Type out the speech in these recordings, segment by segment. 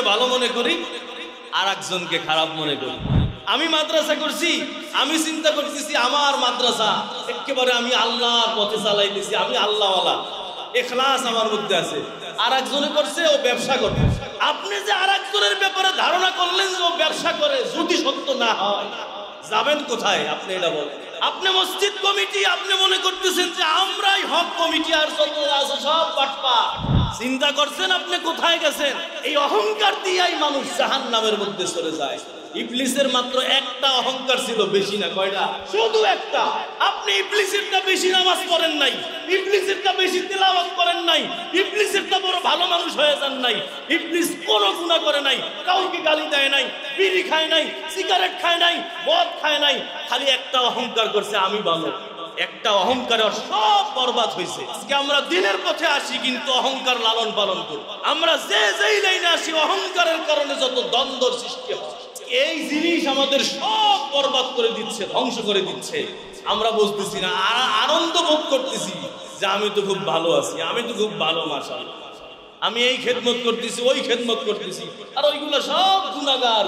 একজনকে ভালো মনে করি আর একজনকে খারাপ মনে করি। আমি মাদ্রাসা করছি, আমি চিন্তা করতেছি আমার মাদ্রাসা একেবারে আমি আল্লাহর পথে চালাইতেছি, আমি আল্লাহওয়ালা, ইখলাস আমার মধ্যে আছে। আর একজনে করছে ও ব্যবসা করে। আপনি যে আর একজনের ব্যাপারে ধারণা করলেন যে ও ব্যবসা করে, যদি সত্য না হয় যাবেন কোথায় আপনি এটা বলেন? আপনি মসজিদ কমিটি, আপনি মনে করতেছেন যে আমরাই হক কমিটি আর যত আছে সব বাটপার। চিন্তা করছেন আপনি কোথায় গেছেন? এই অহংকার দিয়েই মানুষ জাহান্নামের মধ্যে চলে যায়। ইবলিসের মাত্র একটা অহংকার ছিল, বেশি না। কয়টা? শুধু একটা। আপনি ইবলিসেরটা বেশি নামাজ পড়েন নাই, ইবলিসেরটা বেশি তেলাওয়াত করেন নাই, ইবলিসেরটা বড় ভালো মানুষ হয়ে যান নাই। ইবলিস কোনো গুনাহ করে নাই, কাউকে গালি দেয় নাই, বিড়ি খায় নাই, সিগারেট খায় নাই, মদ খায় নাই, খালি একটা অহংকার করছে আমি ভালো। একটা অহংকারে সব বরবাদ হয়েছে। আজকে আমরা দিনের পথে আসি কিন্তু অহংকার লালন পালন করি। আমরা যেই লাইনে আসি অহংকারের কারণে যত দ্বন্দ্বের সৃষ্টি হয়, এই জিনিস আমাদের সব বরবাদ করে দিচ্ছে, ধ্বংস করে দিচ্ছে। আমরা বুঝতেছি না, আনন্দ ভোগ করতেছি যে আমি তো খুব ভালো আছি, আমি তো খুব ভালো, মাশাআল্লাহ, আমি এই খেদমত করতেছি, ওই খেদমত করতেছি, আর ওইগুলো সব গুনাহগার।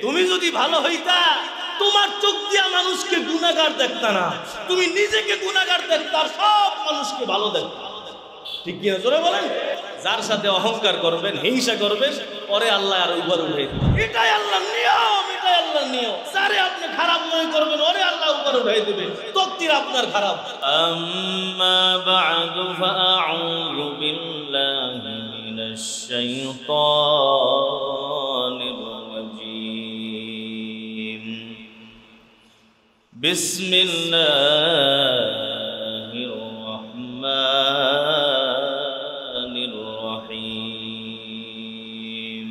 তুমি যদি ভালো হইতা তোমার চোখ দিয়া মানুষকে গুনাহগার দেখতা না, তুমি নিজেকে গুনাহগার দেখতা, সব মানুষকে ভালো দেখতা। ঠিক কিনা জোরে বলেন? যার সাথে অহংকার করবেন, হিংসা করবেন, পরে আল্লাহ আর উপর উঠাই দিবেন। এটাই আল্লাহর নিয়ম, এটাই আল্লাহর নিয়ম। যারে আপনি খারাপ মনে করবেন ওরে আল্লাহ উপর উঠাই দিবেন, তকদির আপনার খারাপ। আম্মা বা'দু ফাআউযু বিল্লাহি মিনাশ শাইতানির রাজীম। বিসমিল্লাহির রাহমানির রহিম।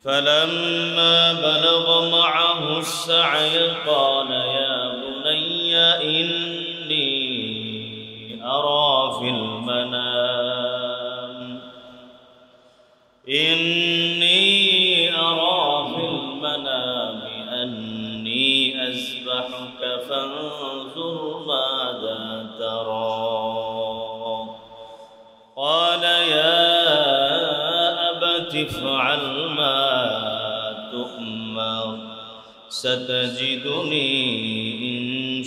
فلما بلغ معه السعي قال يا بني إني أرى في المنام أني أذبحك فانظر ماذا ترى. قال يا أبت افعل ما تؤمر ستجدني إن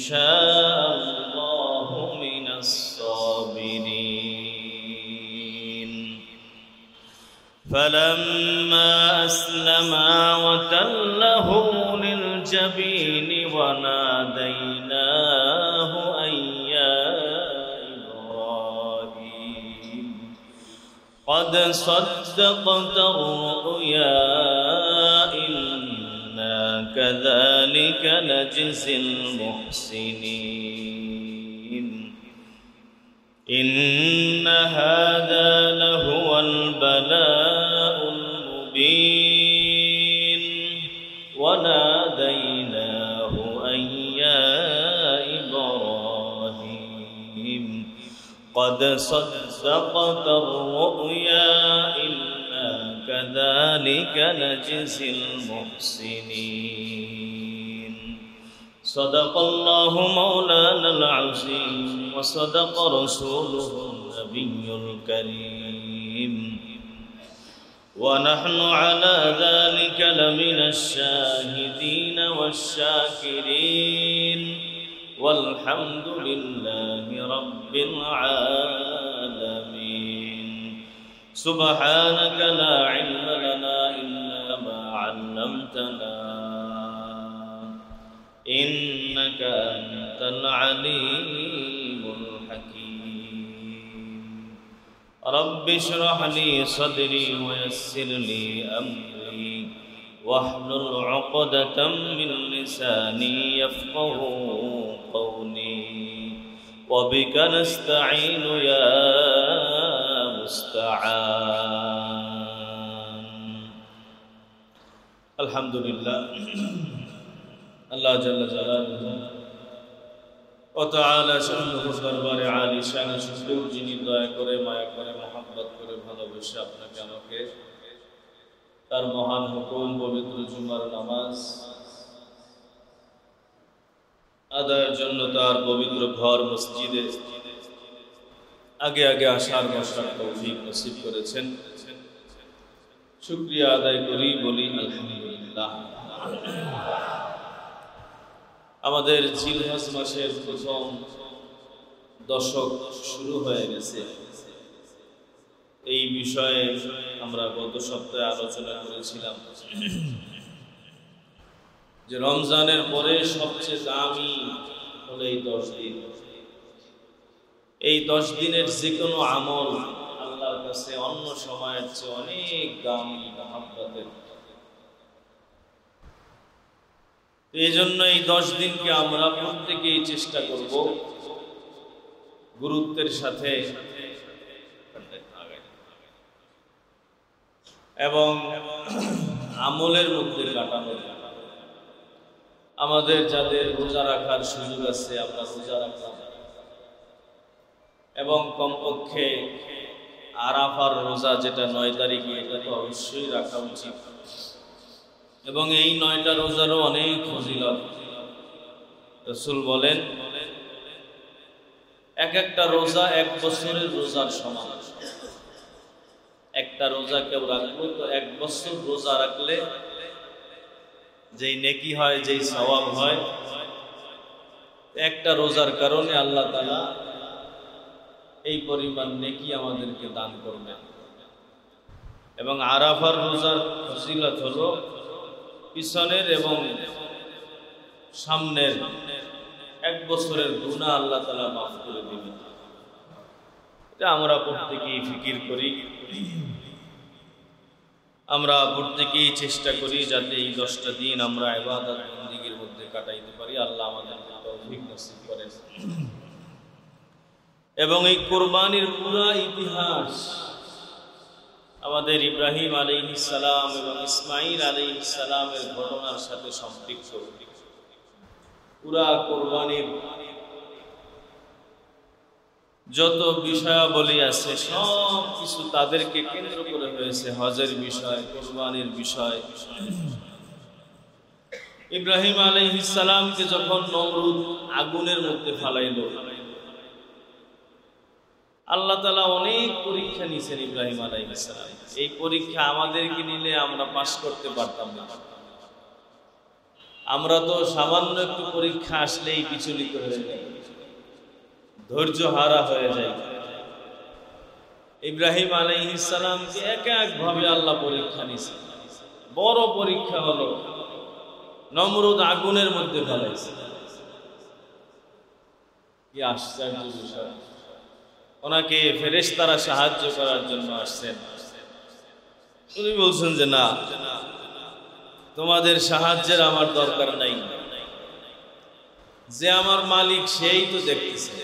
شاء الله من الصابرين. فلما أسلما وتله للجبين وناديناه أن يا إبراهيم قد صدقت الرؤيا إنا كذلك نجزي المحسنين. إن هذا لهو البلاء المبين. وناديناه أن يا إبراهيم قد صدقت الرؤيا إنا كذلك نجزي المحسنين. صدق الله مولانا العظيم وصدق رسوله النبي الكريم. ونحن على ذلك لمن الشاهدين والشاكرين والحمد لله رب العالمين. سبحانك لا علم لنا إلا ما علمتنا إنك أنت العليم الحكيم. رب اشرح لي صدري ويسر لي أمري واحلل عقدة من لساني يفقه قولي. وبك نستعين يا مستعان. الحمد لله. আল্লাহ জাল্লা জালালুহু ওয়া তাআলা শানুহু দরবারে আলী শান শুকর, যিনি দয়া করে, মায়া করে, মহব্বত করে, ভালোবেসে আপনাকে আমাকে তার মহান হুকুম পবিত্র জুমার নামাজ আদায়ের জন্য তার পবিত্র ঘর মসজিদে আগে আগে আসার বসার তৌফিক নসিব করেছেন। শুকরিয়া আদায় করি, বলি আলহামদুলিল্লাহ। আমাদের জিলহজ মাসের প্রথম দশক শুরু হয়ে গেছে। এই বিষয়ে আমরা গত সপ্তাহে আলোচনা করেছিলাম যে রমজানের পরে সবচেয়ে দামি হলো এই 10 দিন। এই 10 দিনের যে কোনো আমল আল্লাহর কাছে অন্য সময়ের চেয়ে অনেক দামি, মহব্বতের। এই জন্য এই 10 দিনকে আমরা প্রত্যেকেই চেষ্টা করব গুরুত্বের সাথে এবং আমলের মধ্যে কাটানো। আমাদের যাদের রোজা রাখার সুযোগ আছে আমরা রোজা রাখলাম, এবং কমপক্ষে আরাফার রোজা যেটা 9 তারিখে, এটা তো অবশ্যই রাখা উচিত। এবং এই 9টা রোজারও অনেক ফজিলত। রাসূল বলেন এক একটা রোজা 1 বছরের রোজার সমান। একটা রোজা কেউ রাখলো তো 1 বছর রোজা রাখলে যেই নেকি হয়, যেই সওয়াব হয়, একটা রোজার কারণে আল্লাহ তাআলা এই পরিমাণ নেকি আমাদেরকে দান করবেন। এবং আরাফার রোজার ফজিলত হলো পিছনের এবং সামনের 1 বছরের গুনাহ আল্লাহ তাআলা মাফ করে দিবেন। এটা আমরা প্রত্যেকেই ফিকির করি, আমরা প্রত্যেকেই চেষ্টা করি যাতে এই 10টা দিন আমরা ইবাদত বন্দেগীর মধ্যে কাটাইতে পারি। আল্লাহ আমাদেরকে তৌফিক নসিব করেন। এবং এই কুরবানির পুরা ইতিহাস আমাদের ইব্রাহিম আলাইহিস সালাম এবং ইসমাঈল আলাইহিস সালামের ঘটনার সাথে সম্পৃক্ত। পুরা কুরবানির যত বিষয়াবলী আছে সব কিছু তাদেরকে কেন্দ্র করে হয়েছে। হজের বিষয়, কুরবানির বিষয়। ইব্রাহিম আলাইহিস সালামকে যখন নমরুদ আগুনের মধ্যে ফালাইল, আল্লাহ তাআলা অনেক পরীক্ষা নিয়েছেন ইব্রাহিম আলাইহিস সালাম। এই পরীক্ষা আমাদেরকে নিলে আমরা পাস করতে পারতাম না। আমরা তো সামান্য একটু পরীক্ষা আসলেই বিচলিত হয়ে যাই, ধৈর্য হারা হয়ে যায়। ইব্রাহিম আলাইহিস সালামকে এক এক ভাবে আল্লাহ পরীক্ষা নিয়েছেন। বড় পরীক্ষা হলো নমরুদ আগুনের মধ্যে ফেলাইছে। কি আশ্চর্য বিষয়! ওনাকে ফেরেশতারা সাহায্য করার জন্য আসছেন। উনি বলছেন যে না, তোমাদের সাহায্যের আমার দরকার নাই, যে আমার মালিক সেই তো দেখতেছে।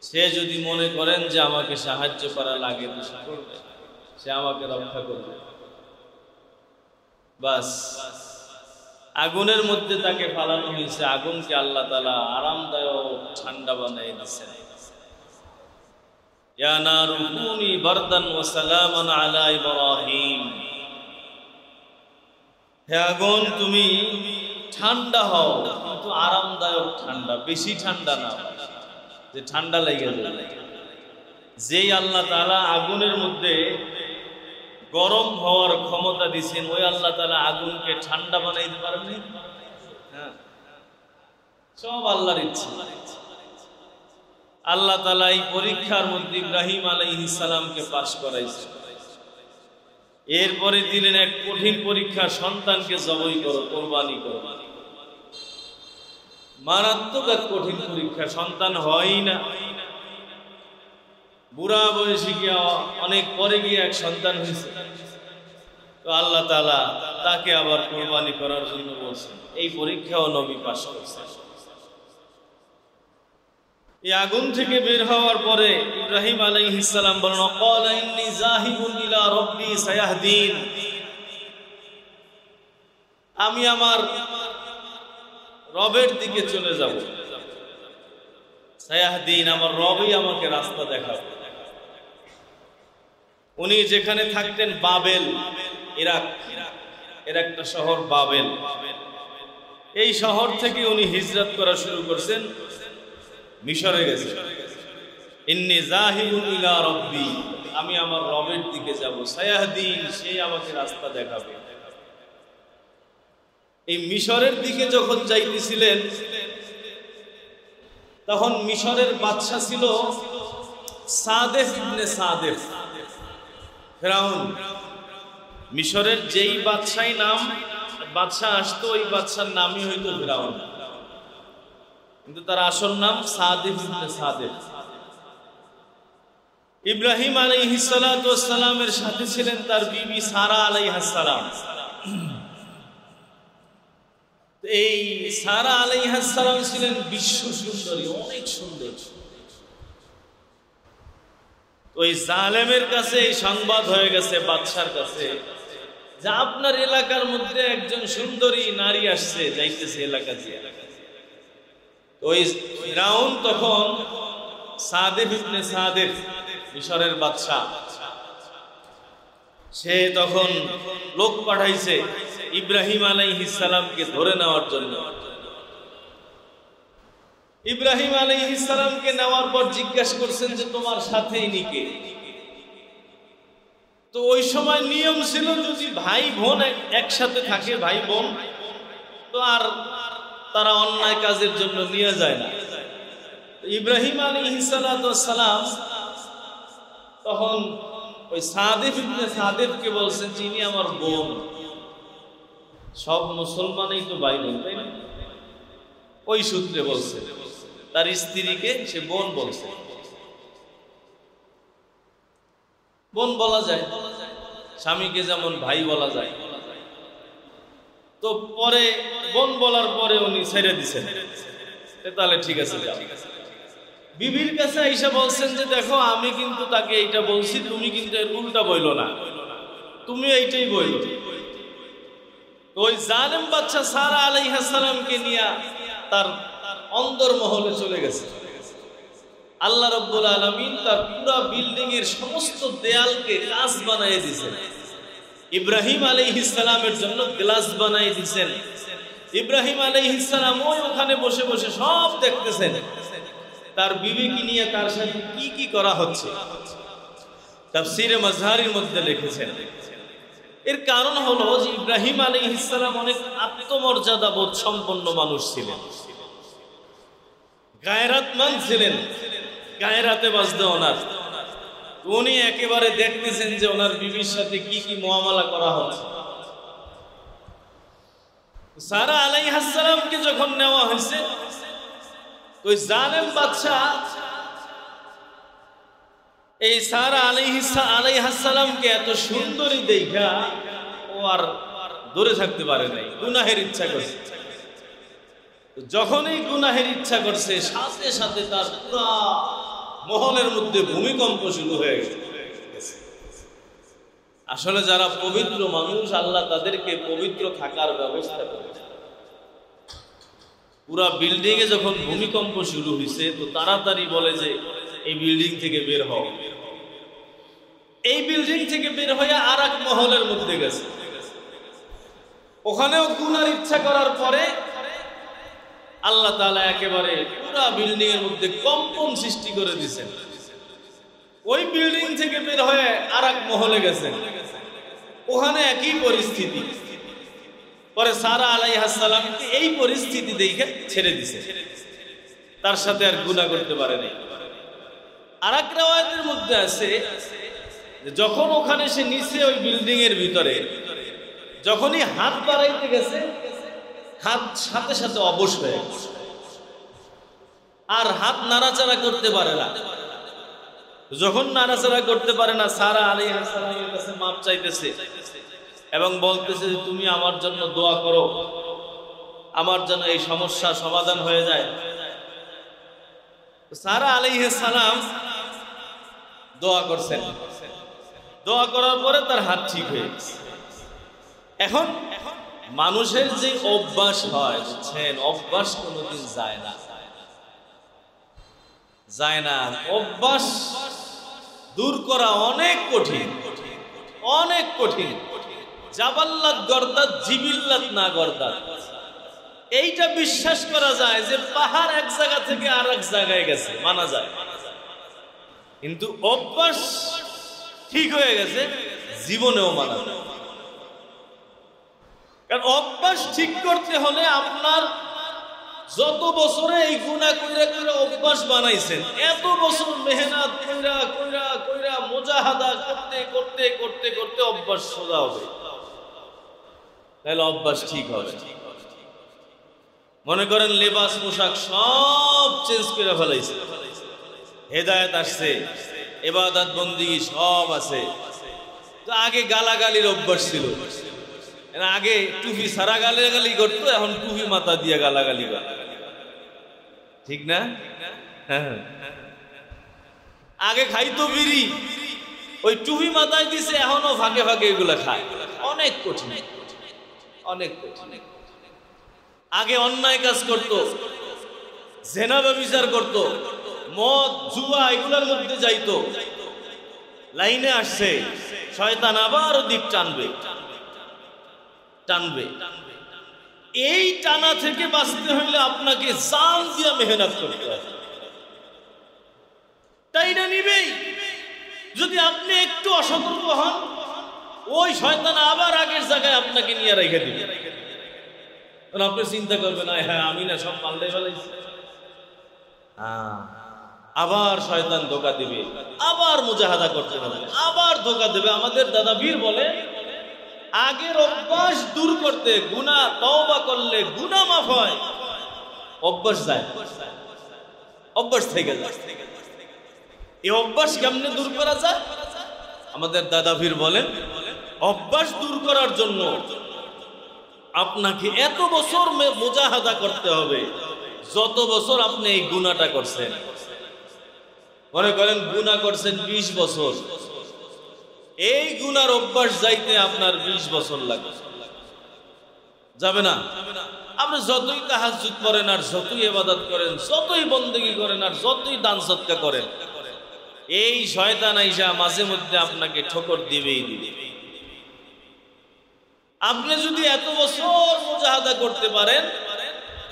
সে যদি মনে করেন যে আমাকে সাহায্য করা লাগে তো সে করবে, সে আমাকে রক্ষা করবে। বাস আগুনের মধ্যে তাকে ফালানো হয়েছে। আগুনকে আল্লাহ তাআলা আরামদায়ক ঠান্ডা বানিয়ে দিয়েছেন। ইয়া নারু কুনি বারদান ওয়া সালামান আলা ইব্রাহিম, হে আগুন তুমি ঠান্ডা হও, কিন্তু আরামদায়ক ঠান্ডা, বেশি ঠান্ডা না যে ঠান্ডা লেগে যাবে। যেই আল্লাহ তাআলা আগুনের মধ্যে গরম হওয়ার ক্ষমতা দিয়েছেন, ওই আল্লাহ তাআলা আগুনকে ঠান্ডা বানাইতে পারেননি? হ্যাঁ, সব আল্লাহর ইচ্ছা। আল্লাহ তাআলা এই পরীক্ষার মধ্যে ইব্রাহিম আলাইহিস সালামকে পাস করাইছে। এরপরে দিলেন এক কঠিন পরীক্ষা, সন্তানকে জবাই করো, কুরবানি করো। মারাত্মক এক কঠিন পরীক্ষা, সন্তান হয়ই না। বুড়া বয়সে গিয়ে অনেক পরে গিয়ে এক সন্তান হয়েছে। তো আল্লাহ তাআলা তাকে আবার কুরবানি করার জন্য বলছেন। এই পরীক্ষাও নবী পাস করেছেন। এই আগুন থেকে বের হওয়ার পরে ইব্রাহিম আলাইহিস সালাম বলেন, ক্বালা ইন্নী যাহিবুন ইলা রাব্বি সায়াহদিন, আমি আমার রবের দিকে চলে যাব। সায়াহদিন, আমার রবই আমাকে রাস্তা দেখাবে। উনি যেখানে থাকতেন বাবেল, ইরাক, এর একটা শহর বাবেল। এই শহর থেকে উনি হিজরত করা শুরু করছেন, মিশরে গেছেন। ইন্নী যাহিবুন ইলা রাব্বি, আমি আমার রবের দিকে যাব, সায়াহদিন, সে আমাকে রাস্তা দেখাবে। এই মিশরের দিকে যখন যাইতেছিলেন তখন মিশরের বাদশা ছিল সাদেফ ইবনে সাদেফ, ফেরাউন। মিশরের যেই বাদশা আসতো ওই বাদশার নামই হইতো ফেরাউন, কিন্তু তার আসল নাম সাদেফ ইবনে সাদেফ। ইব্রাহিম আলাইহিস সালাতু ওয়াস সালামের সাথে ছিলেন তার বিবি সারা আলাইহিস সালাম। এই সারা আলাইহিস সালাম ছিলেন বিশ্ব সুন্দরী, অনেক সুন্দর। ওই জালেমের কাছে এই সংবাদ হয়ে গেছে বাদশার কাছে যে আপনার এলাকার মধ্যে একজন সুন্দরী নারী আসছে, যাইতেছে এলাকা দিয়ে। ওই ফিরাউন তখন সাদেফ ইবনে সাদেফ, মিশরের বাদশা, সে তখন লোক পাঠাইছে ইব্রাহিম আলাইহিস সালামকে ধরে নেওয়ার জন্য। ইব্রাহিম আলাইহিস সালামকে নেওয়ার পর জিজ্ঞাসা করছেন যে তোমার সাথে ইনি কে? তো ওই সময় নিয়ম ছিল যদি ভাই বোন একসাথে থাকে, ভাই বোন, তো আর তারা অন্যায় কাজের জন্য নিয়ে যায় না। ইব্রাহিম আলাইহিস সালাম তখন ওই সাদেফ ইবনে সাদেফকে বলছেন যে ইনি আমার বোন। সব মুসলমানই তো ভাই বোন, তাই না? ওই সূত্রে বলছে, তার স্ত্রীকে সে বোন বলছে। বোন বলা যায়, স্বামীকে যেমন ভাই বলা যায়। তো পরে বোন বলার পরে উনি ছেড়ে দিছেন, তাহলে ঠিক আছে যাও। বিবির কাছে আইসা বলছেন যে দেখো আমি কিন্তু তাকে এইটা বলছি, তুমি কিন্তু এর উল্টা বইলো না, তুমি এইটাই বইলো। ওই জালেম বাদশা সারা আলাইহিস সালামকে নিয়ে তার অন্দরমহলে চলে গেছে। আল্লাহ রাব্বুল আলামিন তার পুরো বিল্ডিং এর সমস্ত দেয়ালকে কাঁচ বানিয়ে দিয়েছেন। ইব্রাহিম আলাইহিস সালামের জন্য গ্লাস বানিয়ে দিয়েছেন। ইব্রাহিম আলাইহিস সালাম ওই ওখানে বসে বসে সব দেখতেছেন, তার বিবিকে নিয়ে তার সাথে কি কি করা হচ্ছে। তাফসীরে মাজহারির মধ্যে লিখেছেন এর কারণ হলো যে ইব্রাহিম আলাইহিস সালাম অনেক আত্মমর্যাদা বোধ সম্পন্ন মানুষ ছিলেন, গায়রাতমান ছিলেন, গায়রাতে বাজদা ওনার। উনি একেবারে দেখতেছেন যে ওনার বিবির সাথে কি কি মুআমালা করা হচ্ছে। সারা আলাইহিস সালামকে যখন নেওয়া হয়েছে, ওই জালেম বাদশা এই সারা আলাইহিস সালামকে এত সুন্দরী দেখা ও আর দূরে থাকতে পারে নাই, গুনাহের ইচ্ছা করছে। যখনই গুনাহের ইচ্ছা করছে সাথে সাথে তার পুরা মহলের মধ্যে ভূমিকম্প শুরু হয়ে গেছে। আসলে যারা পবিত্র মানুষ, আল্লাহ তাদেরকে পবিত্র থাকার ব্যবস্থা করেছে। পুরা বিল্ডিং এ যখন ভূমিকম্প শুরু হয়েছে তো তাড়াতাড়ি বলে যে এই বিল্ডিং থেকে বের হও। এই বিল্ডিং থেকে বের হয়ে আর এক মহলের মধ্যে গেছে। ওখানেও গুনার ইচ্ছা করার পরে আল্লাহ তাআলা একেবারে পুরা বিল্ডিং এর মধ্যে কম্পন সৃষ্টি করে দিয়েছেন। ওই বিল্ডিং থেকে বের হয়ে আর এক মহলে গেছেন, ওখানে একই পরিস্থিতি। পরে সারা আলাইহিস সালাম এই পরিস্থিতি দেখে ছেড়ে দিছে, তার সাথে আর গুনাহ করতে পারে নাই। আরেক riwayতের মধ্যে আছে যে যখন ওখানে সে নিচে ওই বিল্ডিং এর ভিতরে যখনই হাত বাড়াইতে গেছে, হাত সাথে সাথে অবশ হয়ে গেছে, আর হাত নাড়াচাড়া করতে পারে না। যখন নাড়াচাড়া করতে পারে না, সারা আলাইহিস সালামের কাছে মাপ চাইতেছে এবং বলতেছে যে তুমি আমার জন্য দোয়া করো, আমার জন্য এই সমস্যা সমাধান হয়ে যায়। সারা আলাইহিস সালাম দোয়া করছেন, দোয়া করার পরে তার হাত ঠিক হয়ে গেছে। এখন মানুষের যে অভ্যাস হয়, বুঝছেন, অভ্যাস কোনোদিন যায় না, যায় না। অভ্যাস দূর করা অনেক কঠিন, অনেক কঠিন। জাবাল্লাত গর্দাত জিবিল্লাত না গর্দাত, এইটা বিশ্বাস করা যায় যে পাহাড় এক জায়গা থেকে আর এক জায়গায় গেছে, মানা যায়। কিন্তু অভ্যাস ঠিক হয়ে গেছে, জীবনেও মানা যায়। কারণ অভ্যাস ঠিক করতে হলে আপনার যত বছরে এই গুনাহ কইরা কইরা অভ্যাস বানাইছেন, এত বছর মেহনত কইরা কইরা কইরা মুজাহাদা করতে করতে করতে করতে অভ্যাস সোজা হবে, তাহলে অভ্যাস ঠিক হবে। মনে করেন লেবাস পোশাক সব চেঞ্জ করে ফেলাইছে, হেদায়েত আসছে, ইবাদত বন্দেগী সব আছে, তো আগে গালাগালির অভ্যাস ছিল, আগে টুপি সারা গালাগালি করতো, এখন টুপি মাথা দিয়ে গালাগালি করে, ঠিক না? হ্যাঁ, আগে খাইতো বিড়ি, ওই টুপি মাথায় দিছে, এখনো ফাঁকে ফাঁকে এগুলা খায়। অনেক কঠিন, অনেক কঠিন। আগে অন্যায় কাজ করত, জেনা ব্যভিচার করত, মদ জুয়া এগুলোর মধ্যে যাইতো, লাইনে আসছে, শয়তান আবার দিক টানবে টানবে। এই টানা থেকে বাঁচতে হইলে আপনাকে জান দিয়ে মেহনত করতে হবে, তাই না? নিবেই। যদি আপনি একটু অসতর্ক হন, ওই শয়তান আবার আগের জায়গায় আপনাকে নিয়ে রেখে দিবে। আপনি চিন্তা করবেন, হ্যাঁ আমি না সব পাল্টে ফেলাইছি, আবার শয়তান ধোঁকা দিবে, আবার মুজাহাদা করতে হবে, আবার ধোঁকা দেবে। আমাদের দাদা বীর বলে, আগের অভ্যাস দূর করতে, গুনাহ তওবা করলে গুনাহ মাফ হয়, অভ্যাস যায়, অভ্যাস থেকে যায়। এই অভ্যাস কেমনে দূর করা যায়? আমাদের দাদা বীর বলেন, অভ্যাস দূর করার জন্য আপনাকে এত বছর মুজাহাদা করতে হবে যত বছর আপনি এই গুনাহটা করছেন। মনে করেন গুনাহ করছেন 20 বছর, এই গুনার অভ্যাস যাইতে আপনার 20 বছর লাগবে, যাবে না? আপনি যতই তাহাজ্জুদ করেন আর যতই ইবাদত করেন, যতই বন্দেগী করেন আর যতই দান সদকা করেন, এই শয়তান আইসা মাঝে মধ্যে আপনাকে ঠোকর দিবেই দিবে। আপনি যদি এত বছর মুজাহাদা করতে পারেন,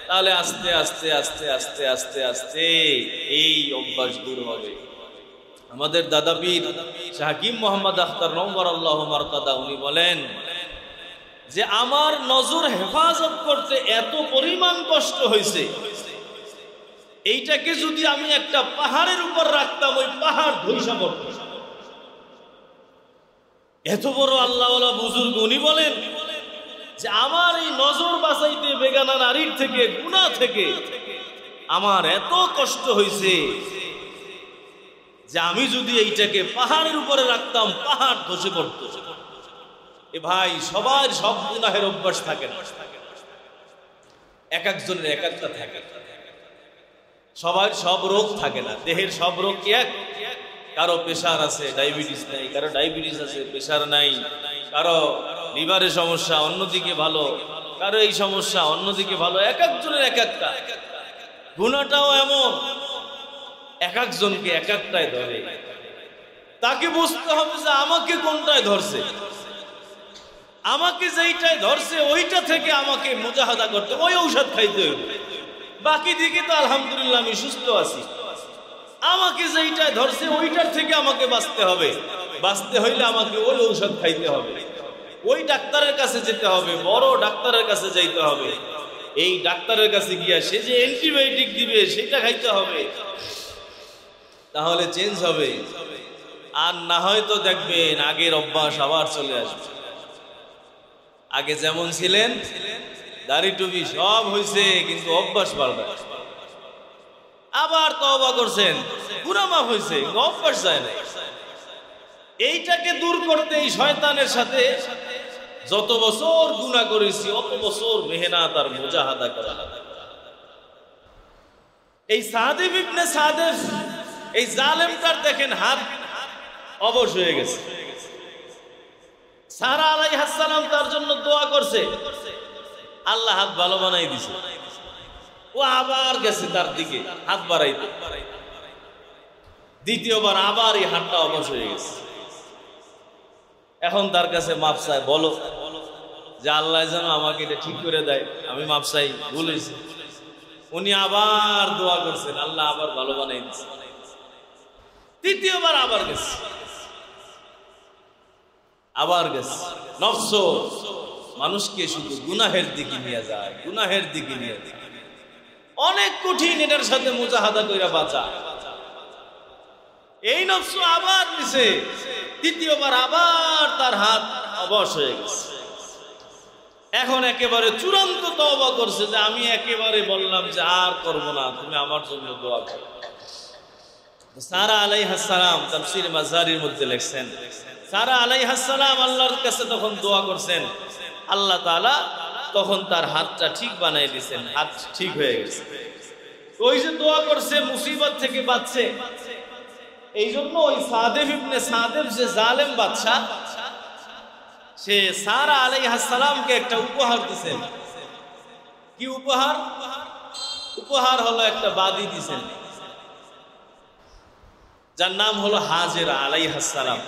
তাহলে আস্তে আস্তে আস্তে আস্তে আস্তে আস্তে এই অভ্যাস দূর হবে। আমাদের দাদা পীর শাহ হাকিম মোহাম্মদ আখতার নওয়ার আল্লাহু মারকাদা, উনি বলেন যে আমার নজর হেফাজত করতে এত পরিমাণ কষ্ট হয়েছে, এইটাকে যদি আমি একটা পাহাড়ের উপর রাখতাম, ওই পাহাড় ধসে পড়ত। এত বড় আল্লাহওয়ালা বুজুর্গ, উনি বলেন যে আমার এই নজর বাঁচাইতে বেগানা নারীর থেকে, গুনাহ থেকে আমার এত কষ্ট হয়েছে যে আমি যদি এইটাকে পাহাড়ের উপরে রাখতাম, পাহাড় ধসে পড়ত। এ ভাই, সবার সব গুনাহের অভ্যাস থাকে না, এক একজনের এক একটা থাকে, সবার সব রোগ থাকে না, দেহের সব রোগ কি এক? কারো প্রেশার আছে, ডায়াবেটিস নাই, কারো ডায়াবেটিস আছে, প্রেশার নাই, কারো লিভারের সমস্যা অন্যদিকে ভালো, কারো এই সমস্যা অন্যদিকে ভালো, এক একজনের এক একটা। গুনাহটাও এমন, এক একজনকে এক একটাই ধরে। তাকে বুঝতে হবে যে আমাকে কোনটায় ধরছে, আমাকে যেইটাই ধরছে ওইটা থেকে আমাকে মুজাহাদা করতে, ওই ঔষধ খাইতে হবে। বাকি দিকে তো আলহামদুলিল্লাহ আমি সুস্থ আছি। আমাকে যেইটাই ধরছে ওইটার থেকে আমাকে বাঁচতে হবে, বাঁচতে হইলে আমাকে ওই ঔষধ খাইতে হবে, ওই ডাক্তারের কাছে যেতে হবে, বড় ডাক্তারের কাছে যাইতে হবে। এই ডাক্তারের কাছে গিয়া সে যে অ্যান্টিবায়োটিক দিবে সেটা খাইতে হবে, তাহলে চেঞ্জ হবে। আর না হয়তো দেখবেন আগের অভ্যাস আবার চলে আসবে। আগে যেমন ছিলেন, দাড়ি টুপি সব হয়েছে, কিন্তু অভ্যাস পাল্টা। আবার তওবা করছেন, গুনাহ মাফ হয়েছে, অভ্যাস যায় না। এইটাকে দূর করতে এই শয়তানের সাথে যত বছর গুনাহ করেছি, অত বছর মেহনত আর মুজাহাদা করা লাগে। এই সাদিব ইবনে সাদেফ, এই জালেমটার দেখেন হাত অবশ হয়ে গেছে। সারা আলাইহিস সালাম তার জন্য দোয়া করছে, আল্লাহ হাত ভালো বানাই দিছে। ও আবার গেছে তার দিকে হাত বাড়াইতে, দ্বিতীয়বার আবার এই হাতটা অবশ হয়ে গেছে। এখন তার কাছে মাপ চাই, বলো যে আল্লাহ যেন আমাকে এটা ঠিক করে দেয়, আমি মাপ চাই, ভুল হয়েছে। উনি আবার দোয়া করছেন, আল্লাহ আবার ভালো বানাই দিচ্ছে। তৃতীয়বার আবার গেছে, আবার গেছে। নফস মানুষকে শুধু গুনাহের দিকে নিয়ে যায়, গুনাহের দিকে নিয়ে যায়। অনেক কঠিন এটার সাথে মুজাহাদা কইরা বাঁচা। এই নফস আবার নিছে, তৃতীয়বার আবার তার হাত অবশ হয়ে গেছে। এখন একেবারে চূড়ান্ত তওবা করছে যে আমি একেবারে বললাম যে আর করব না, তুমি আমার জন্য দোয়া করো। সারা আলাইহিস সালাম তাফসীর মাজারির মধ্যে লিখছেন, সারা আলাইহিস সালাম আল্লাহর কাছে তখন দোয়া করছেন, আল্লাহ তাআলা তখন তার হাতটা ঠিক বানাই দিয়েছেন, হাত ঠিক হয়ে গেছে। ওই যে দোয়া করছে মুসিবত থেকে বাঁচছে, এই জন্য ওই সাদেব ইবনে সাদেব যে জালেম বাদশা, সে সারা আলাইহিস সালামকে একটা উপহার দিয়েছেন। কি উপহার? উপহার হলো একটা বাদী দিয়েছেন, যার নাম হলো হাজেরা আলাইহিস সালাম।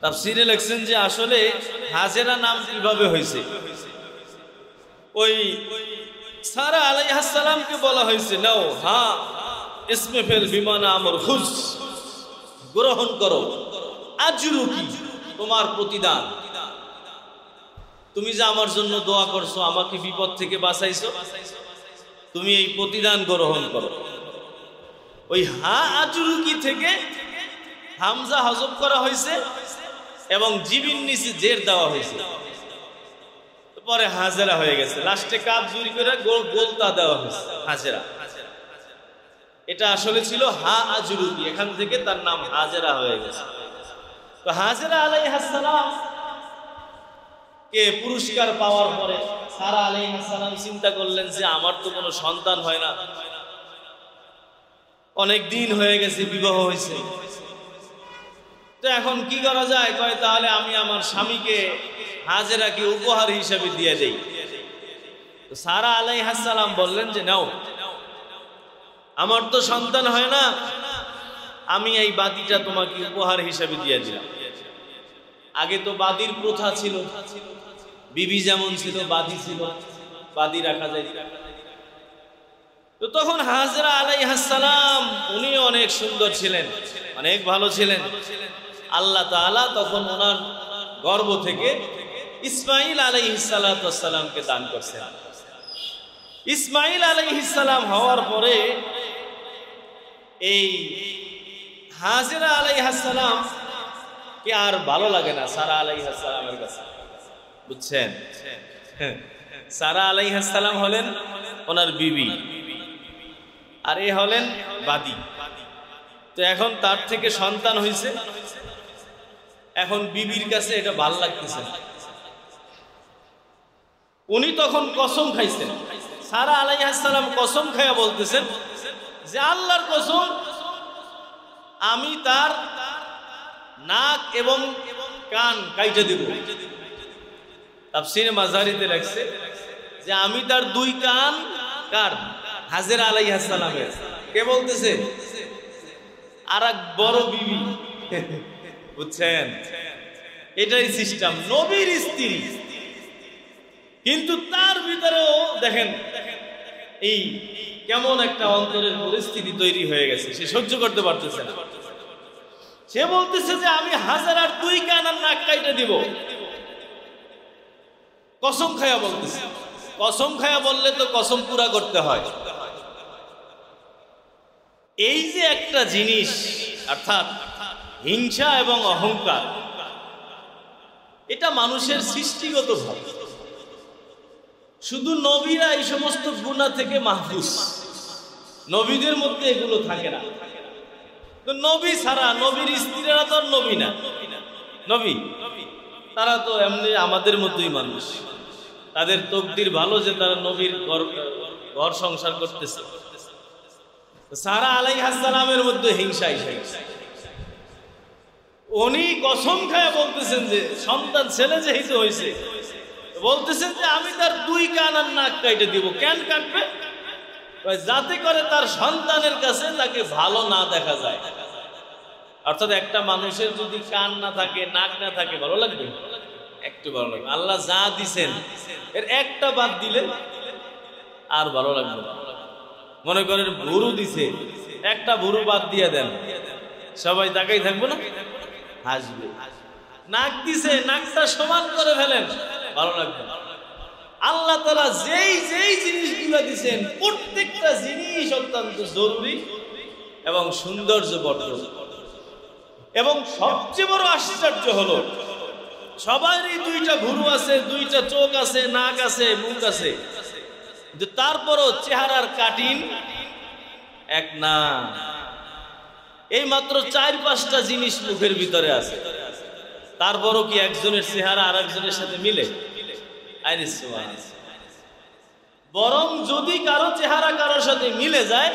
তাফসীরে লিখছেন যে আসলে হাজেরা নাম কিভাবে হয়েছে, ওই সারা আলাইহিস সালামকে বলা হয়েছে নাও হা ইসমে ফেল বিমানা আমর খুশ, গ্রহণ করো, আজরুকি তোমার প্রতিদান। তুমি যে আমার জন্য দোয়া করছো, আমাকে বিপদ থেকে বাঁচাইছো, তুমি এই প্রতিদান গ্রহণ করো। ওই হা আজরুকি থেকে হামজা হযফ করা হয়েছে এবং জিবিন নিচে জের দেওয়া হয়েছে, পরে হাজেরা হয়ে গেছে। লাস্টে কাপ জুরি করে গোলতা দেওয়া হয়েছে হাজেরা। এটা আসলে ছিল হা আজরুকি, এখান থেকে তার নাম হাজেরা হয়ে গেছে। তো হাজেরা আলাইহিস সালাম কে পুরস্কার পাওয়ার পরে সারা আলাইহিস সালাম চিন্তা করলেন যে আমার তো কোনো সন্তান হয় না, অনেক দিন হয়ে গেছে বিবাহ হয়েছে, তো এখন কি করা যায়? কয় তাহলে আমি আমার স্বামীকে হাজেরাকে উপহার হিসেবে দিয়ে দেই। তো সারা আলাইহিস সালাম বললেন যে নাও, আমার তো সন্তান হয় না, আমি এই বাদীটা তোমাকে উপহার হিসেবে দিয়ে দিলাম। আগে তো বাদীর প্রথা ছিল, বিবি যেমন ছিল বাদী ছিল, বাদী রাখা যায়। তো তখন হাজেরা আলাইহিস সালাম উনি অনেক সুন্দর ছিলেন, অনেক ভালো ছিলেন। আল্লাহ তাআলা তখন ওনার গর্ভ থেকে ইসমাঈল আলাইহিস সালামকে দান করছেন। ইসমাঈল আলাইহিস সালাম হওয়ার পরে এই হাজেরা আলাইহিস সালাম কে আর ভালো লাগে না সারা আলাইহিস সালামের কাছে, বুঝছেন? সারা আলাইহিস সালাম হলেন ওনার বিবি, আর এ হলেন বাদী। তো এখন তার থেকে সন্তান হয়েছে, এখন বিবির কাছে এটা ভালো লাগতেছে না। উনি তখন কসম খাইছেন, সারা আলাইহিস সালাম কসম খাইয়া বলতেছেন যে আল্লাহর কসম, আমি তার নাক এবং কান কাইটে দিব। তাফসীরে মাজারিতে লেখছে যে আমি তার দুই কান, কার? হাজেরা আলাইহিস সালামের। কে বলতেছে? আর এক বড় বিবি, বুঝছেন? এটাই সিস্টেম, নবীর স্ত্রী, কিন্তু তার ভিতরেও দেখেন এই কেমন একটা অন্তরের পরিস্থিতি তৈরি হয়ে গেছে, সে সহ্য করতে পারতেছে না। সে বলতেছে যে আমি হাজেরার দুই কান আর নাক কাইটে দিব। কসম খায়া বলতেছে, কসম খায়া বললে তো কসম পুরা করতে হয়। এই যে একটা জিনিস, অর্থাৎ হিংসা এবং অহংকার, এটা মানুষের সৃষ্টিগত ভাব। শুধু নবীরা এই সমস্ত গুনাহ থেকে মাহফুজ, নবীদের মধ্যে এগুলো থাকে না। তো নবী ছাড়া, নবীর স্ত্রীরা তো নবী না, নবী তারা তো এমনি আমাদের মতোই মানুষ। তাদের তকদির ভালো যে তারা নবীর ঘর সংসার করতেছে। সারা আলাইহিস সালামের মধ্যে হিংসা এসেছে। উনি কসম খায় বলতেছেন যে সন্তান ছেলে যেহেতু হয়েছে, বলতেছেন যে আমি তার দুই কান আর নাক কাইটে দিব। কেন কাটবে? যাতে করে তার সন্তানের কাছে তাকে ভালো না দেখা যায়। অর্থাৎ একটা মানুষের যদি কান না থাকে, নাক না থাকে, ভালো লাগবে? একটু ভালো লাগবে। আল্লাহ যা দিছেন এর একটা বাদ দিলে আর ভালো লাগবে না। মনে করেন ভুরু দিছে, একটা ভুরু বাদ দিয়ে দেন, সবাই তাকাই থাকবো না, হাসবে। নাক দিছে, নাকটা সমান করে ফেলেন, ভালো লাগবে। আল্লাহ তাআলা যেই যেই জিনিসগুলো দিয়েছেন প্রত্যেকটা জিনিস অত্যন্ত জরুরি এবং সৌন্দর্যবর্ধক। এবং সবচেয়ে বড় আশ্চর্য হলো সবারই দুইটা ভুরু আছে, দুইটা চোখ আছে, নাক আছে, মুখ আছে, কিন্তু তারপরও চেহারার কাটিং এক না। এই মাত্র 4-5টা জিনিস মুখের ভিতরে আছে, তারপরও কি একজনের চেহারা আর একজনের সাথে মিলে? বরং যদি কারো চেহারা কারোর সাথে মিলে যায়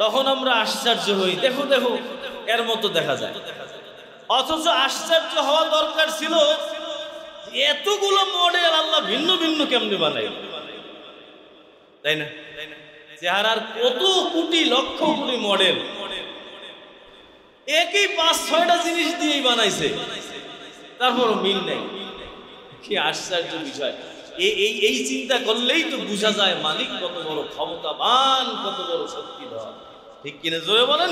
তখন আমরা আশ্চর্য হই, দেখো দেখো এর মতো দেখা যায়। অথচ আশ্চর্য হওয়া দরকার ছিল এতগুলো মডেল আল্লাহ ভিন্ন ভিন্ন কেমনে বানাই, তাই না? চেহারার কত কোটি লক্ষ কোটি মডেল একই 5-6টা জিনিস দিয়েই বানাইছে, তারপরও মিল নেই। কি আশ্চর্য বিষয়! এই চিন্তা করলেই তো বোঝা যায় মালিক কত বড় ক্ষমতাবান, কত বড় শক্তিধর। ঠিক কিনা জোরে বলেন?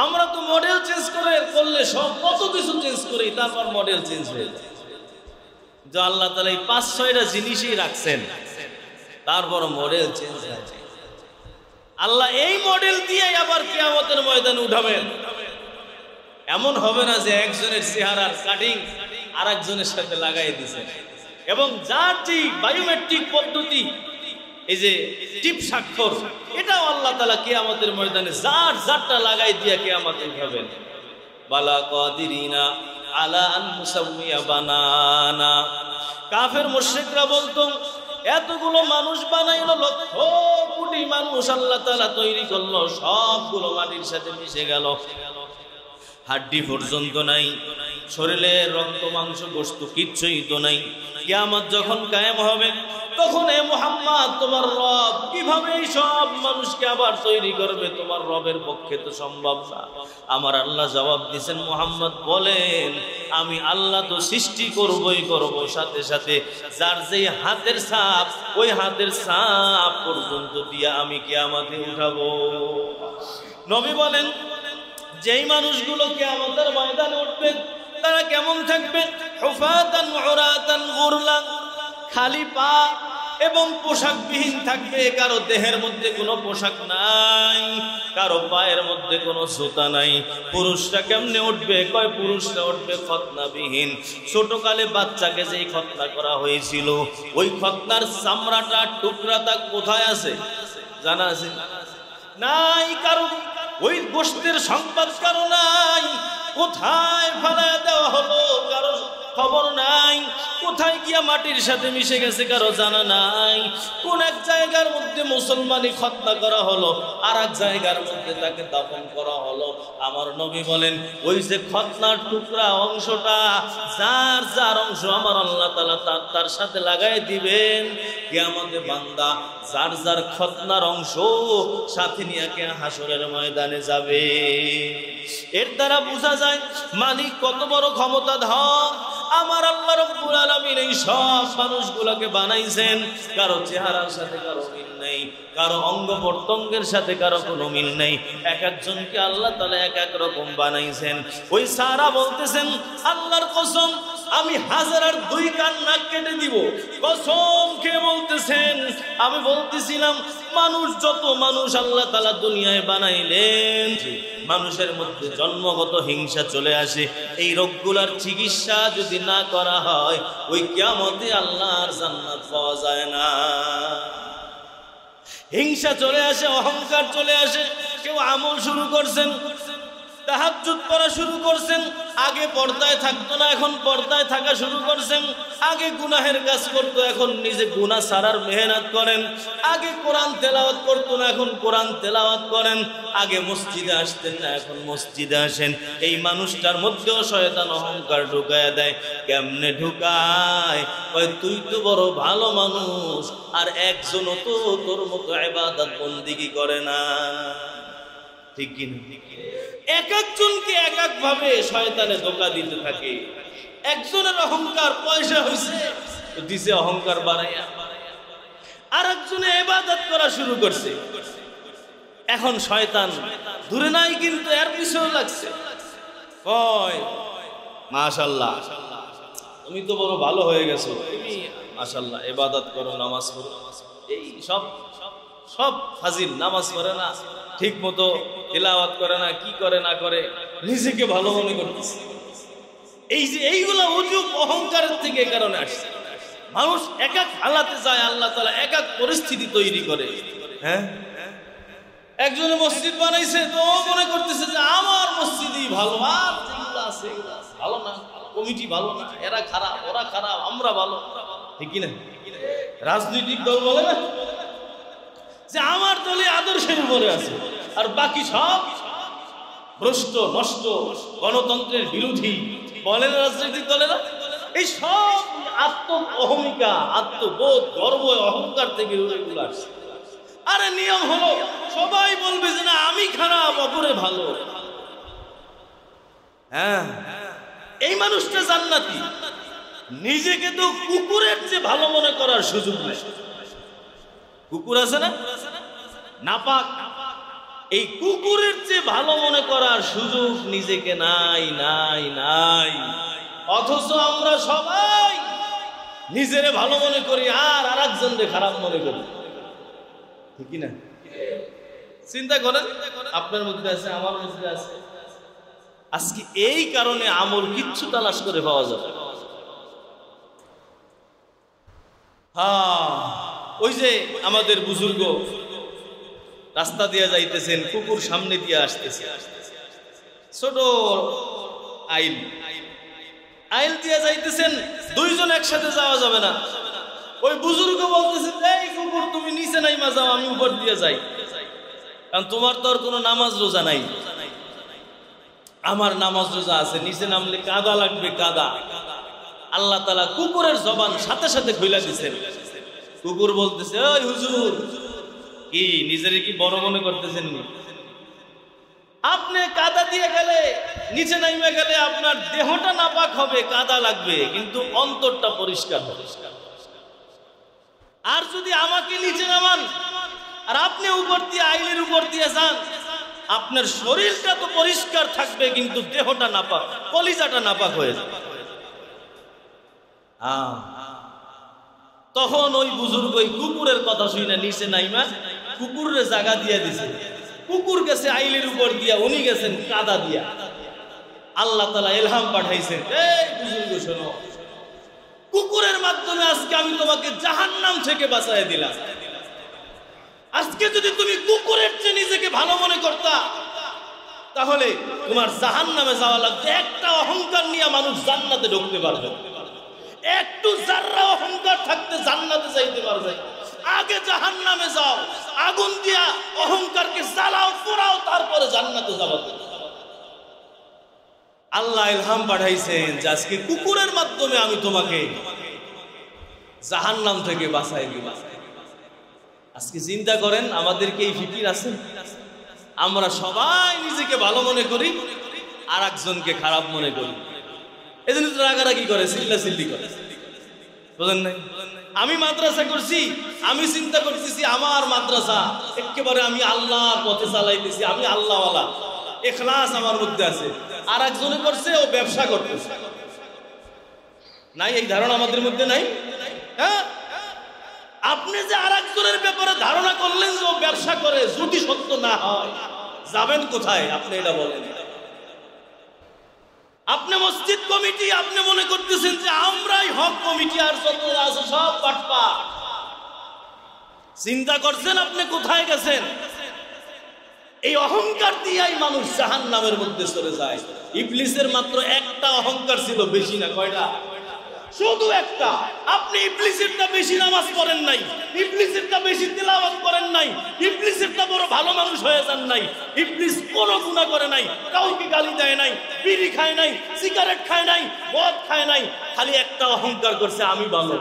আমরা তো মডেল চেঞ্জ করলে সব কত কিছু চেঞ্জ করি, তারপর মডেল চেঞ্জ হয়ে যায়। যে আল্লাহ তাআলা এই 5-6টা জিনিসই রাখছেন, তারপর মডেল চেঞ্জ হয়ে যায়। আল্লাহ এই মডেল দিয়ে আবার কিয়ামতের ময়দানে উঠাবেন। এমন হবে না যে একজনের চেহারার কাটিং আর একজনের সাথে লাগাই দিছে। এবং যার যে বায়োমেট্রিক পদ্ধতি, এই যে টিপ স্বাক্ষর, এটাও আল্লাহ তাআলা কিয়ামতের ময়দানে যারটা লাগাই দিয়ে কিয়ামতে উঠাবেন। বালা কাদিরিনা আলা আন মুসাউমিয়া বানানা। কাফের মুশরিকরা বলতো এতগুলো মানুষ বানাইলো, লক্ষ কোটি মানুষ আল্লাহ তাআলা তৈরি করলো, সবগুলো মাটির সাথে মিশে গেল, হাড্ডি পর্যন্ত নাই, শরীরের রক্ত মাংস গোশত কিচ্ছুই তো নাই। কিয়ামত যখন কায়েম হবে তখন এ মুহাম্মদ তোমার রব কিভাবে এই সব মানুষকে আবার তৈরি করবে? তোমার রবের পক্ষে তো সম্ভব না। আমার আল্লাহ জবাব দিয়েছেন, মুহাম্মদ বলেন আমি আল্লাহ তো সৃষ্টি করবই করব, সাথে সাথে যার যেই হাতের ছাপ ওই হাতের ছাপ পর্যন্ত দিয়ে আমি কিয়ামতে উঠাবো। নবী বলেন যেই মানুষগুলো কিয়ামতের ময়দানে উঠবে তারা কেমন থাকবে? হুফাতান উরাতান গুরলা, খালি পা এবং পোশাকবিহীন থাকবে। কারো দেহের মধ্যে কোনো পোশাক নাই, কারো পায়ের মধ্যে কোনো জুতা নাই। পুরুষরা কেমনে উঠবে? কয় পুরুষরা উঠবে খতনাবিহীন। ছোটকালে বাচ্চাকে যেই খতনা করা হয়েছিল ওই খতনার চামড়াটা টুকরাটা কোথায় আছে জানা আছে? নাই কারো। ওই গোশতের সংবাদ কারো নাই, কোথায় ফেলায় দেওয়া হলো কারো খবর নাই, কোথায় গিয়া মাটির সাথে মিশে গেছে কারো জানা নাই। কোন এক জায়গার মধ্যে মুসলমানি খতনা করা হলো, আর এক জায়গার মধ্যে তাকে দাফন করা হলো। আমার নবী বলেন ওই যে খতনার টুকরা অংশটা, যার যার অংশ আমার আল্লাহ তাআলা তার সাথে লাগাই দিবেন। কিয়ামতে বান্দা যার যার খতনার অংশ সাথে নিয়ে কে হাসরের ময়দানে যাবে। এর দ্বারা বোঝা যায় মালিক কত বড় ক্ষমতাধর। আমার আল্লাহ রাব্বুল আলামিন এই সব মানুষগুলোকে বানাইছেন, কারো চেহারার সাথে কারো মিল নেই, কারো অঙ্গ প্রত্যঙ্গের সাথে কারো কোনো মিল নেই। এক একজনকে আল্লাহ তাআলা এক এক রকম বানাইছেন। ওই সারা বলতেছেন আল্লাহর কসম আমি হাজার 2 কান নাক কেটে দিব। কসম খেয়ে বলতেছেন আমি বলতেছিলাম মানুষ যত মানুষ আল্লাহ তাআলা দুনিয়ায় বানাইলেন, মানুষের মধ্যে জন্মগত হিংসা চলে আসে। এই রোগগুলার চিকিৎসা যদি না করা হয় ওই কিয়ামতে আল্লাহর জান্নাত পাওয়া যায় না। হিংসা চলে আসে, অহংকার চলে আসে। কেউ আমল শুরু করছেন, তাহাজ্জুদ পড়া শুরু করছেন, আগে পর্দায় থাকতো না এখন পর্দায় থাকা শুরু করছেন। আগে গুনাহের কাজ করতো, এখন নিজে গুনাহ ছাড়ার মেহনত করেন। আগে কোরআন তেলাওয়াত করতো না, এখন কোরআন তেলাওয়াত করেন। আগে মসজিদে আসতেন না, এখন মসজিদে আসেন। এই মানুষটার মধ্যেও শয়তান অহংকার ঢুকায় দেয়। কেমনে ঢুকায়? কয় তুই তো বড় ভালো মানুষ, আর একজনও তো তোর মতো ইবাদত বন্দেগী করে না। ঠিক কি না? এক একজনকে এক এক ভাবে শয়তানে ধোঁকা দিতে থাকে। একজনের অহংকার পয়সা হয়েছে তো দিছে অহংকার বাড়াইয়া, আর একজনে ইবাদত করা শুরু করছে। এখন শয়তান দূরে নাই, কিন্তু এর পিছনে লাগছে। কয় মাশাআল্লাহ, তুমি তো বড় ভালো হয়ে গেছো, তুমি মাশাআল্লাহ ইবাদত করো, নামাজ পড়ো, এই সব সব ফাজিল, নামাজ পড়ে না ঠিক মতো, তিলাওয়াত করে না, কি করে না করে, নিজেকে ভালো মনে করতেছে। এই যে এইগুলা উজুব অহংকারের থেকে এই কারণে আসছে। মানুষ এক এক হালাতে যায়, আল্লাহ তাআলা এক এক পরিস্থিতি তৈরি করে। হ্যাঁ, একজনে মসজিদ বানাইছে তো মনে করতেছে যে আমার মসজিদই ভালো, আর যেগুলো আছে এগুলো ভালো না, কমিটি ভালো না, এরা খারাপ, ওরা খারাপ, আমরা ভালো। ঠিক না? রাজনৈতিক দল বলে না যে আমার দলে আদর্শের উপরে আছে, আর বাকি সব ভ্রষ্ট নষ্ট, গণতন্ত্রের বিরোধী, বলেন রাজনৈতিক দলেরা। এই সব আত্ম অহমিকা, আত্মবোধ, গর্ব, অহংকার থেকে এগুলো আসছে। আরে নিয়ম হলো সবাই বলবে যে না আমি খারাপ, অপরে ভালো। হ্যাঁ, এই মানুষটা জান্নাতি, নিজেকে তো কুকুরের চেয়ে ভালো মনে করার সুযোগ নেই। কুকুর আছে না, নাপাক, এই কুকুরের চেয়ে ভালো মনে করার সুযোগ নিজেকে নাই নাই নাই। অথচ আমরা সবাই নিজেরে ভালো মনে করি আর আরেকজনকে খারাপ মনে করি। ঠিক না? চিন্তা করেন, আপনার মধ্যে আছে, আমার মধ্যে আছে। আজকে এই কারণে আমল কিচ্ছু তালাশ করে পাওয়া যাবে। হ্যাঁ, ওই যে আমাদের বুজুর্গ রাস্তা দিয়ে যাইতেছেন, কুকুর সামনে দিয়ে আসতেছে, ছোট আইল আইল দিয়ে যাইতেছেন, দুইজন একসাথে যাওয়া যাবে না। ওই বুজুর্গ বলতেছেন এই কুকুর তুমি নিচে নাইমা যাও, আমি উপর দিয়ে যাই, কারণ তোমার তো আর কোনো নামাজ রোজা নাই, আমার নামাজ রোজা আছে, নিচে নামলে কাদা লাগবে, কাদা। আল্লাহ তাআলা কুকুরের জবান সাথে সাথে খুলে দিচ্ছেন। কুকুর বলতেছে ওই হুজুর, কি নিজের কি বড় মনে করতেছেন? আপনি কাদা দিয়ে গেলে, নিচে নাইমে গেলে আপনার দেহটা নাপাক হবে, কাদা লাগবে, কিন্তু অন্তরটা পরিষ্কার হবে। আর যদি আমাকে নিচে নামান আর আপনি উপর দিয়ে আইলের উপর দিয়ে যান, আপনার শরীরটা তো পরিষ্কার থাকবে, কিন্তু দেহটা নাপাক, কলিজাটা নাপাক হয়ে যাবে। তখন ওই বুজুর্গ ওই কুকুরের কথা শুনে নিচে নাইমা কুকুরের জায়গা দিয়ে দিছে। কুকুর গেছে আইলের উপর দিয়া, উনি গেছেন কাদা দিয়া। আল্লাহ তাআলা ইলহাম পাঠাইছেন, এই বুজুর্গ শোনো, কুকুরের মাধ্যমে আজকে আমি তোমাকে জাহান্নাম থেকে বাঁচায় দিলাম। আজকে যদি তুমি কুকুরের চেয়ে নিজেকে ভালো মনে করতা, তাহলে তোমার জাহান্নামে যাওয়া লাগবে। একটা অহংকার নিয়ে মানুষ জান্নাতে ঢুকতে পারবে, একটু যারা অহংকার থাকতে জান্নাতে যাইতে পারবে। আগে জাহান্নামে যাও, আগুন দিয়া অহংকারকে জ্বালাও, পোড়াও, তারপরে জান্নাতে যাবে। আল্লাহ ইলহাম পাঠাইছেন যে আজকে কুকুরের মাধ্যমে আমি তোমাকে জাহান্নাম থেকে বাঁচাই দিব। আজকে চিন্তা করেন, আমাদেরকে এই ফিকির আছে? আমরা সবাই নিজেকে ভালো মনে করি, আর একজনকে খারাপ মনে করি। এজন্য তো রাগারাগি করে, চিল্লাচিল্লি করে, বুঝেন নাই? আমি মাদ্রাসা করছি, আমি চিন্তা করতেছি আমার মাদ্রাসা একেবারে আমি আল্লাহর পথে চালাইতেছি, আমি আল্লাহওয়ালা, ইখলাস আমার মধ্যে আছে। আর একজনে করছে ও ব্যবসা করতেছে, নাই? এই ধারণা আমাদের মধ্যে নাই? হ্যাঁ, আপনি যে আর একজনের ব্যাপারে ধারণা করলেন যে ও ব্যবসা করে, যদি সত্য না হয় যাবেন কোথায় আপনি এটা বলেন? আপনি মসজিদ কমিটি, আপনি মনে করতেছেন যে আমরাই হক কমিটি, আর যত আছে সব বাটপা। চিন্তা করছেন আপনি কোথায় গেছেন? এই অহংকার দিয়েই মানুষ জাহান্নামের মধ্যে চলে যায়। ইবলিসের মাত্র একটা অহংকার ছিল, বেশি না। কয়টা? শুধু একটা। আপনি ইবলিসেরটা বেশি নামাজ পড়েন নাই, ইবলিসেরটা বেশি তিলাওয়াত করেন নাই, ইবলিসেরটা বড় ভালো মানুষ হয়ে যান নাই। ইবলিস কোনো গুনাহ করে নাই, কাউকে গালি দেয় নাই, বিড়ি খায় নাই, সিগারেট খায় নাই, মদ খায় নাই, খালি একটা অহংকার করছে, আমি ভালো।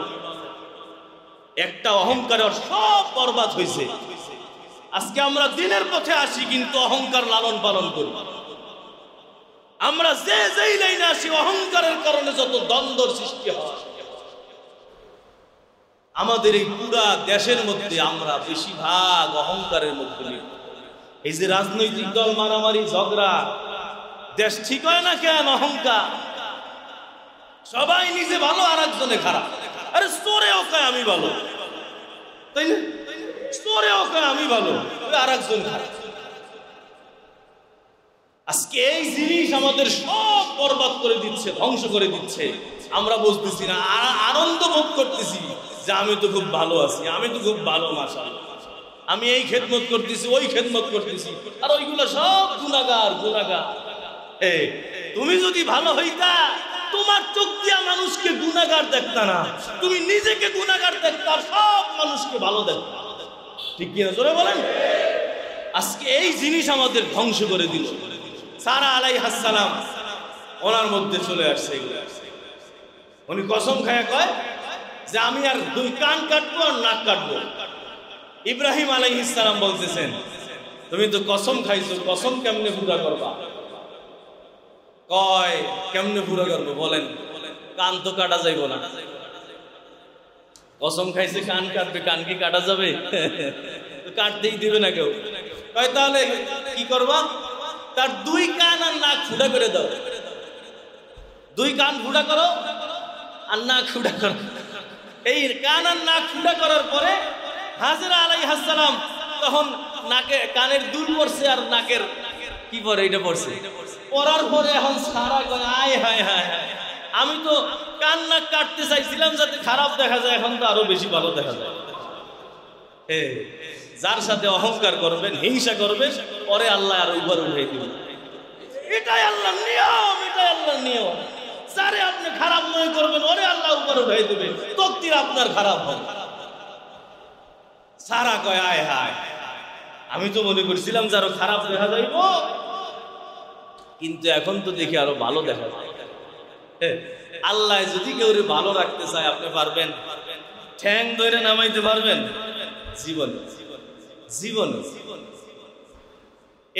একটা অহংকারে সব বরবাদ হয়েছে। আজকে আমরা দিনের পথে আসি, কিন্তু অহংকার লালন পালন করি। আমরা যেই লাইনে আসি, অহংকারের কারণে যত দ্বন্দ্বের সৃষ্টি হয়। আমাদের এই পুরা দেশের মধ্যে আমরা বেশিরভাগ অহংকারের মধ্যে। এই যে রাজনৈতিক দল মারামারি ঝগড়া, দেশ ঠিক হয় না কেন? অহংকার। সবাই নিজে ভালো আর একজনে খারাপ। আরে চোরেও কয় আমি ভালো, তাই না? চোরেও কয় আমি ভালো, আর একজন খারাপ। আজকে এই জিনিস আমাদের সব বরবাদ করে দিচ্ছে, ধ্বংস করে দিচ্ছে। আমরা বুঝতেছি না, আনন্দ ভোগ করতেছি যে আমি তো খুব ভালো আছি, আমি তো খুব ভালো, মাশাআল্লাহ, আমি এই খেদমত করতেছি, ওই খেদমত করতেছি, আর ওইগুলো সব গুনাহগার গুনাহগার। তুমি যদি ভালো হইতা, তোমার চোখ দিয়া মানুষকে গুনাহগার দেখতা না, তুমি নিজেকে গুনাহগার দেখতা, সব মানুষকে ভালো দেখতা। ঠিক কিনা জোরে বলেন? আজকে এই জিনিস আমাদের ধ্বংস করে দিল। সারা আলাইহিস সালাম ওনার মধ্যে চলে আসছে। উনি কসম খায়া কয় যে আমি আর দুই কান কাটবো আর নাক কাটবো। ইব্রাহিম আলাইহিস সালাম বলতেছেন, তুমি তো কসম খাইছো, কসম কেমনে পুরা করবা? কয় কেমনে পুরা করবো বলেন? কান তো কাটা যাইব না। কসম খাইছে কান কাটবে, কান কি কাটা যাবে? কাটতেই দিবে না কেউ। কয় তাহলে কি করবা? তার দুই কান আর নাক ফুটা করে দাও। দুই কান ফুটা করো আর নাক ফুটা করো। এই কান আর নাক ফুটা করার পরে হাজেরা আলাইহিস সালাম তখন নাকে কানের দুল পড়ছে আর নাকের কি পরে এটা পড়ছে। পরার পরে এখন সারা কয় আয় হায় হায় হায়, আমি তো কান নাক কাটতে চাইছিলাম যাতে খারাপ দেখা যায়, এখন তো আরো বেশি ভালো দেখা যায়। যার সাথে অহংকার করবেন, হিংসা করবেন, পরে আল্লাহ আর উপর উঠাই দিবেন। এটাই আল্লাহর নিয়ম, এটাই আল্লাহর নিয়ম। যারে আপনি খারাপ মনে করবেন, ওরে আল্লাহ উপর উঠাই দিবেন, তকদির আপনার খারাপ হবে। সারা কয় আয় হায়, আমি তো মনে করছিলাম যে আরো খারাপ দেখা যাইব, কিন্তু এখন তো দেখি আরো ভালো দেখা যায়। আল্লাহ যদি কেউ ভালো রাখতে চায়, আপনি পারবেন? ঠ্যাং ধরে নামাইতে পারবেন? জীবন জীবন।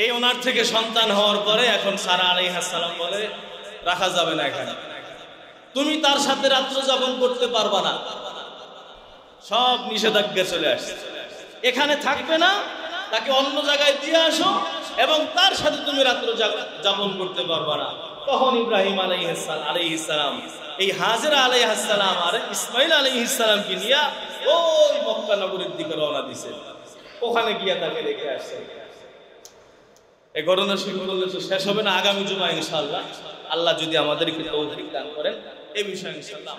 এই ওনার থেকে সন্তান হওয়ার পরে এখন সারা আলাইহিস সালাম বলে রাখা যাবে না এখানে, তুমি তার সাথে রাত্র যাপন করতে পারবা না, সব নিষেধাজ্ঞা চলে আসছে। এখানে থাকবে না, তাকে অন্য জায়গায় দিয়ে আসো, এবং তার সাথে তুমি রাত্র যাপন করতে পারবা না। তখন ইব্রাহিম আলাইহিস সালাম এই হাজেরা আলাইহিস সালাম আর ইসমাইল আলাইহিস সালামকে নিয়ে ওই মক্কা নগরীর দিকে রওনা দিয়েছে। ওখানে গিয়া তাকে রেখে আসছে। এই ঘটনা শুরু করলে তো শেষ হবে না। আগামী জুমা ইনশাআল্লাহ, আল্লাহ যদি আমাদেরকে তৌফিক দান করেন, এই বিষয়ে ইনশাআল্লাহ